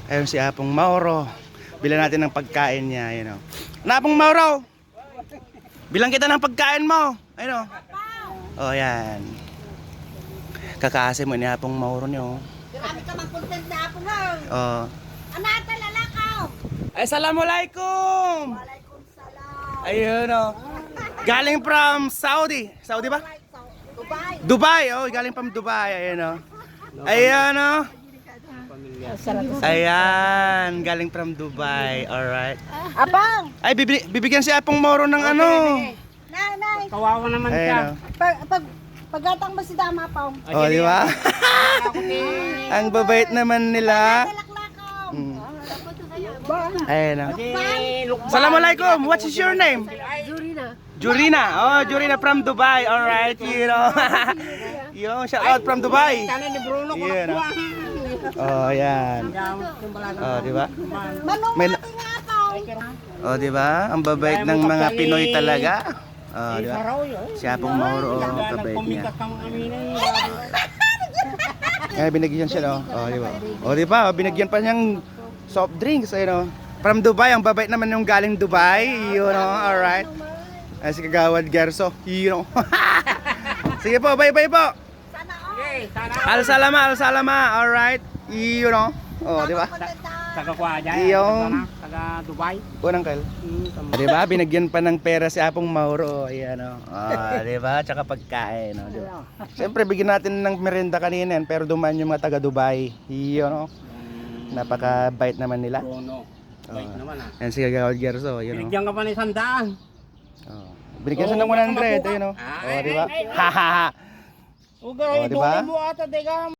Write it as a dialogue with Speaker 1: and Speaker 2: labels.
Speaker 1: Ayun si Apong Mauro. Bilan natin ng pagkain niya, ayun o. Apong Mauro! Bilang kita ng pagkain mo. Ayun o. Oh, yan. Kakaasim mo ni Apong Mauro niyo.
Speaker 2: Grabe ka mag-content na ako nga.
Speaker 1: Oh.
Speaker 2: Anata lalakaw.
Speaker 1: Assalamualaikum!
Speaker 2: Waalaikumsalam.
Speaker 1: Ayun o. Galing from Saudi. Saudi ba?
Speaker 2: Dubai.
Speaker 1: Dubai. Oh, galing from Dubai. Ayun o. Ayun o. Ayan, galing from Dubai. Alright.
Speaker 2: Abang.
Speaker 1: Ay, bibigyan si Apong Mauro ng ano.
Speaker 2: Nay.
Speaker 3: Kawawa naman
Speaker 1: Ayun
Speaker 3: siya.
Speaker 1: o.
Speaker 2: Paggatang mo si Dama Pong.
Speaker 1: Oh, di ba? Ang babait naman nila.
Speaker 2: Dalaklakaw.
Speaker 1: Mm. Ayun o.
Speaker 3: Lukban.
Speaker 1: Assalamualaikum. What is your name? Jurina. Oh, Jurina from Dubai. Alright, you know. Yo, shout out from Dubai.
Speaker 3: Kala ni Bruno ko
Speaker 1: Yan,
Speaker 3: nakuha.
Speaker 1: Oh, yan. Oh, di ba?
Speaker 2: Manong
Speaker 1: May-
Speaker 2: natin nga Pong.
Speaker 1: Oh, di ba? Ang babait ng mga Pinoy talaga. Oh, di ba?
Speaker 3: Saraw yun.
Speaker 1: Si Apong Mauro, oh, kabait niya.
Speaker 3: Kumikas kang aminin.
Speaker 1: Ay, binigyan siya, no? Oh, di ba? Oh, di ba? Binigyan pa niyang soft drinks, ayun, no? From Dubai, ang babait naman yung galing Dubai, you know, alright. Ay, si Kagawad Gerso, you know. Sige po, bye-bye po.
Speaker 2: Sana all.
Speaker 3: Okay, sana.
Speaker 1: Al-salama, alright. You know. Oh, di ba?
Speaker 3: Taga kuha dyan.
Speaker 1: Yung-
Speaker 3: Taga Dubai.
Speaker 1: Unang kail. Di ba? Binigyan pa ng pera si Apong Mauro, ayan, oh. Ah, di ba? Tsaka pagkain, oh, di ba? Siyempre, bigyan natin ng merienda kanina, pero dumaan yung mga taga Dubai. You know. Napakabait naman nila.
Speaker 3: Bruno. Bait naman ah.
Speaker 1: Yan si Kagawad Gerso, you know.
Speaker 3: Binigyan ka pa ni Sandaan.
Speaker 1: Oh. Binigyan siya ng 100, ayun, oh. Oh, di ba? Ha ha ha.
Speaker 3: Ugay,
Speaker 1: Oh, diba?
Speaker 3: mo ata, teka.